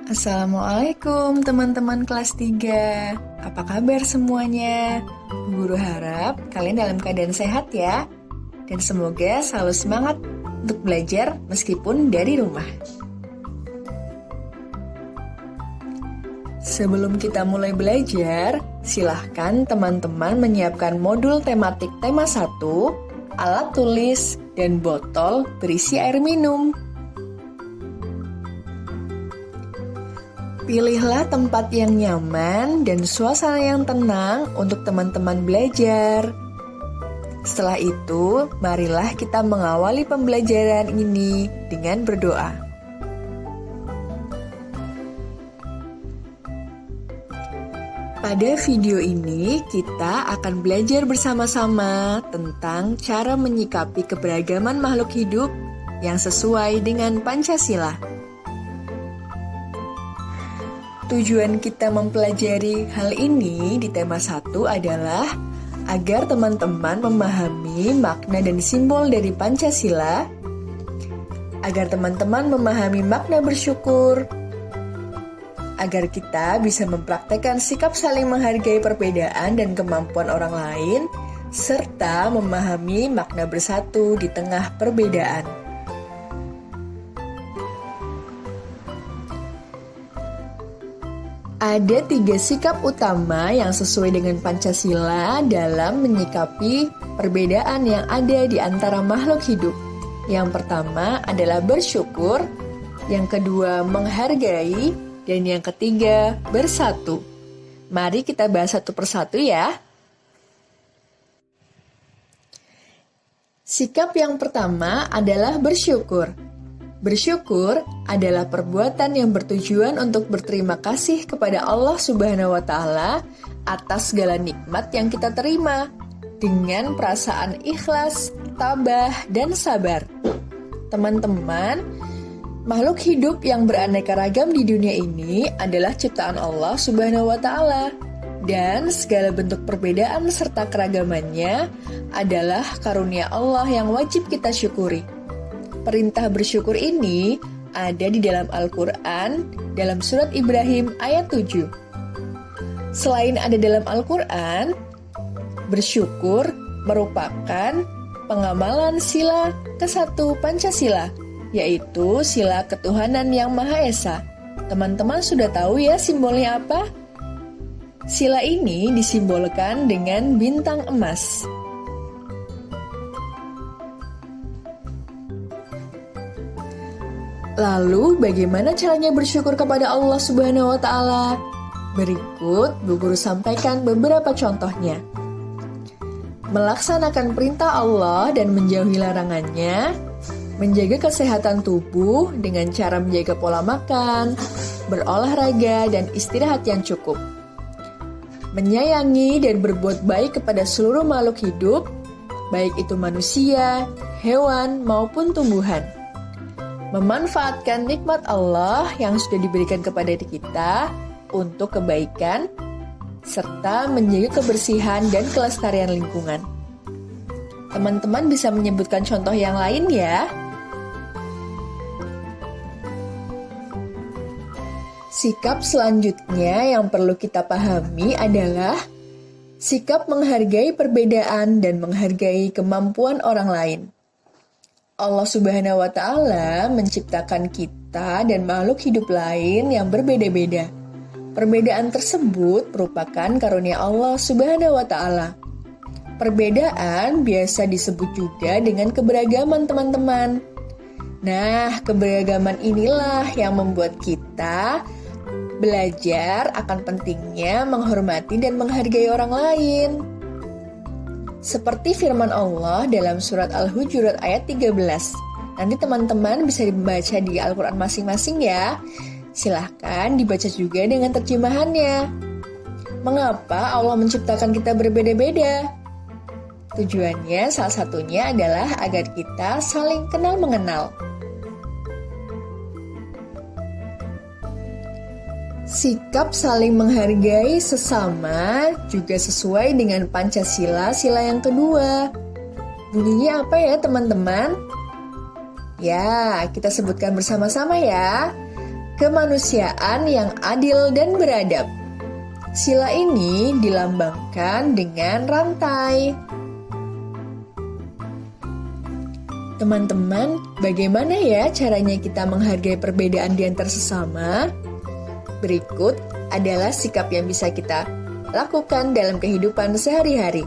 Assalamualaikum teman-teman kelas 3. Apa kabar semuanya? Guru harap kalian dalam keadaan sehat ya. Dan semoga selalu semangat untuk belajar meskipun dari rumah. Sebelum kita mulai belajar, silahkan teman-teman menyiapkan modul tematik tema 1, alat tulis, dan botol berisi air minum. Pilihlah tempat yang nyaman dan suasana yang tenang untuk teman-teman belajar. Setelah itu, marilah kita mengawali pembelajaran ini dengan berdoa. Pada video ini, kita akan belajar bersama-sama tentang cara menyikapi keberagaman makhluk hidup yang sesuai dengan Pancasila. Tujuan kita mempelajari hal ini di tema 1 adalah agar teman-teman memahami makna dan simbol dari Pancasila, agar teman-teman memahami makna bersyukur, agar kita bisa mempraktekkan sikap saling menghargai perbedaan dan kemampuan orang lain, serta memahami makna bersatu di tengah perbedaan. Ada 3 sikap utama yang sesuai dengan Pancasila dalam menyikapi perbedaan yang ada di antara makhluk hidup. Yang pertama adalah bersyukur, yang kedua menghargai, dan yang ketiga bersatu. Mari kita bahas satu persatu ya. Sikap yang pertama adalah bersyukur. Bersyukur adalah perbuatan yang bertujuan untuk berterima kasih kepada Allah Subhanahu wa Ta'ala atas segala nikmat yang kita terima dengan perasaan ikhlas, tabah, dan sabar. Teman-teman, makhluk hidup yang beraneka ragam di dunia ini adalah ciptaan Allah Subhanahu wa Ta'ala, dan segala bentuk perbedaan serta keragamannya adalah karunia Allah yang wajib kita syukuri. Perintah bersyukur ini ada di dalam Al-Quran, dalam surat Ibrahim ayat 7. Selain ada dalam Al-Quran, bersyukur merupakan pengamalan sila ke-1 Pancasila, yaitu sila ketuhanan yang Maha Esa. Teman-teman sudah tahu ya simbolnya apa? Sila ini disimbolkan dengan bintang emas. Lalu, bagaimana caranya bersyukur kepada Allah Subhanahu wa Ta'ala? Berikut Bu Guru sampaikan beberapa contohnya. Melaksanakan perintah Allah dan menjauhi larangannya, menjaga kesehatan tubuh dengan cara menjaga pola makan, berolahraga dan istirahat yang cukup, menyayangi dan berbuat baik kepada seluruh makhluk hidup, baik itu manusia, hewan, maupun tumbuhan. Memanfaatkan nikmat Allah yang sudah diberikan kepada kita untuk kebaikan, serta menjaga kebersihan dan kelestarian lingkungan. Teman-teman bisa menyebutkan contoh yang lain ya. Sikap selanjutnya yang perlu kita pahami adalah sikap menghargai perbedaan dan menghargai kemampuan orang lain. Allah Subhanahu wa Ta'ala menciptakan kita dan makhluk hidup lain yang berbeda-beda. Perbedaan tersebut merupakan karunia Allah Subhanahu wa Ta'ala. Perbedaan biasa disebut juga dengan keberagaman, teman-teman. Nah, keberagaman inilah yang membuat kita belajar akan pentingnya menghormati dan menghargai orang lain. Seperti firman Allah dalam surat Al-Hujurat ayat 13. Nanti teman-teman bisa dibaca di Al-Quran masing-masing ya. Silahkan dibaca juga dengan terjemahannya. Mengapa Allah menciptakan kita berbeda-beda? Tujuannya salah satunya adalah agar kita saling kenal mengenal. Sikap saling menghargai sesama juga sesuai dengan Pancasila sila yang kedua. Bunyinya apa ya teman-teman? Ya, kita sebutkan bersama-sama ya. kemanusiaan yang adil dan beradab. Sila ini dilambangkan dengan rantai. Teman-teman, bagaimana ya caranya kita menghargai perbedaan di antar sesama? Berikut adalah sikap yang bisa kita lakukan dalam kehidupan sehari-hari.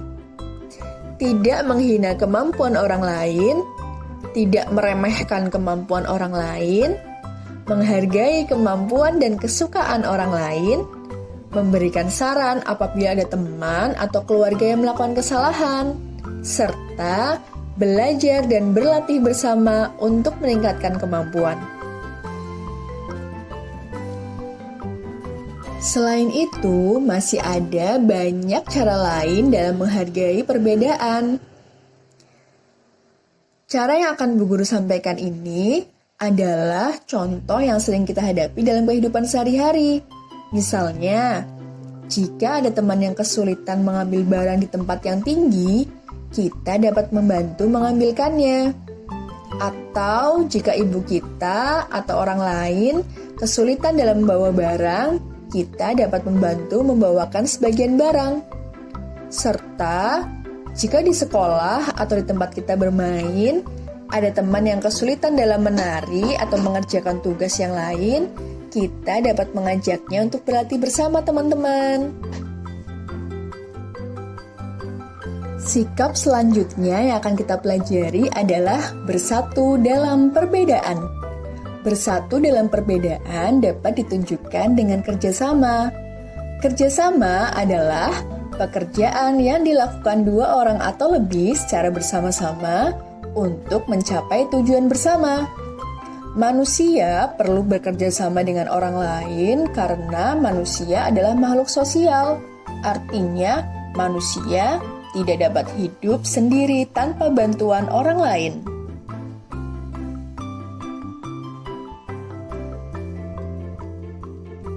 Tidak menghina kemampuan orang lain, tidak meremehkan kemampuan orang lain, menghargai kemampuan dan kesukaan orang lain, memberikan saran apabila ada teman atau keluarga yang melakukan kesalahan, serta belajar dan berlatih bersama untuk meningkatkan kemampuan. Selain itu, masih ada banyak cara lain dalam menghargai perbedaan. Cara yang akan Bu Guru sampaikan ini adalah contoh yang sering kita hadapi dalam kehidupan sehari-hari. Misalnya, jika ada teman yang kesulitan mengambil barang di tempat yang tinggi, kita dapat membantu mengambilkannya. Atau jika ibu kita atau orang lain kesulitan dalam membawa barang, kita dapat membantu membawakan sebagian barang. Serta, jika di sekolah atau di tempat kita bermain, ada teman yang kesulitan dalam menari atau mengerjakan tugas yang lain, kita dapat mengajaknya untuk berlatih bersama teman-teman. Sikap selanjutnya yang akan kita pelajari adalah bersatu dalam perbedaan. Bersatu dalam perbedaan dapat ditunjukkan dengan kerjasama. Kerjasama adalah pekerjaan yang dilakukan dua orang atau lebih secara bersama-sama untuk mencapai tujuan bersama. Manusia perlu bekerja sama dengan orang lain karena manusia adalah makhluk sosial. Artinya, manusia tidak dapat hidup sendiri tanpa bantuan orang lain.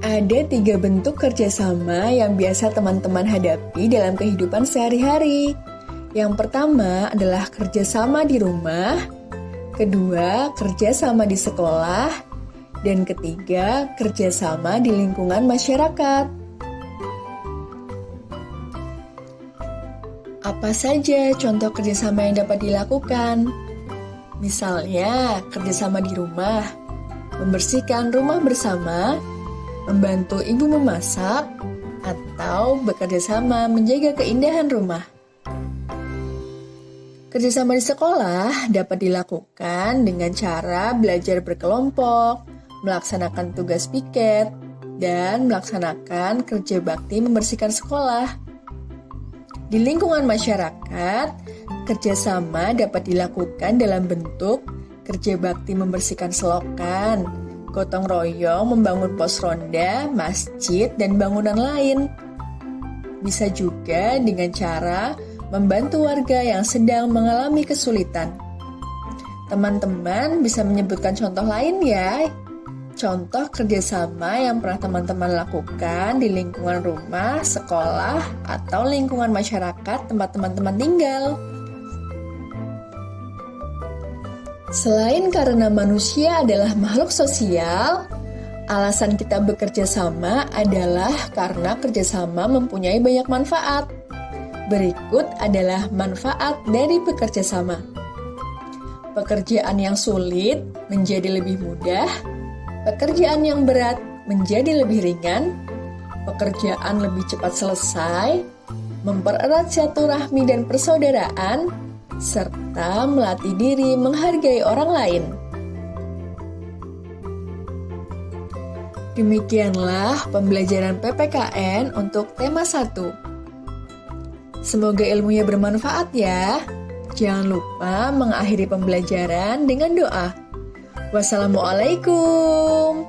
Ada 3 bentuk kerjasama yang biasa teman-teman hadapi dalam kehidupan sehari-hari. Yang pertama adalah kerjasama di rumah, kedua kerjasama di sekolah, dan ketiga kerjasama di lingkungan masyarakat. Apa saja contoh kerjasama yang dapat dilakukan? Misalnya kerjasama di rumah, membersihkan rumah bersama, membantu ibu memasak, atau bekerjasama menjaga keindahan rumah. Kerjasama di sekolah dapat dilakukan dengan cara belajar berkelompok, melaksanakan tugas piket, dan melaksanakan kerja bakti membersihkan sekolah. Di lingkungan masyarakat, kerjasama dapat dilakukan dalam bentuk kerja bakti membersihkan selokan, gotong royong membangun pos ronda, masjid, dan bangunan lain. Bisa juga dengan cara membantu warga yang sedang mengalami kesulitan. Teman-teman bisa menyebutkan contoh lain ya. Contoh kerjasama yang pernah teman-teman lakukan di lingkungan rumah, sekolah, atau lingkungan masyarakat tempat teman-teman tinggal. Selain karena manusia adalah makhluk sosial, alasan kita bekerja sama adalah karena kerjasama mempunyai banyak manfaat. Berikut adalah manfaat dari bekerja sama. Pekerjaan yang sulit menjadi lebih mudah, pekerjaan yang berat menjadi lebih ringan, pekerjaan lebih cepat selesai, mempererat silaturahmi dan persaudaraan, serta melatih diri menghargai orang lain. Demikianlah pembelajaran PPKN untuk tema 1. Semoga ilmunya bermanfaat ya. Jangan lupa mengakhiri pembelajaran dengan doa. Wassalamualaikum.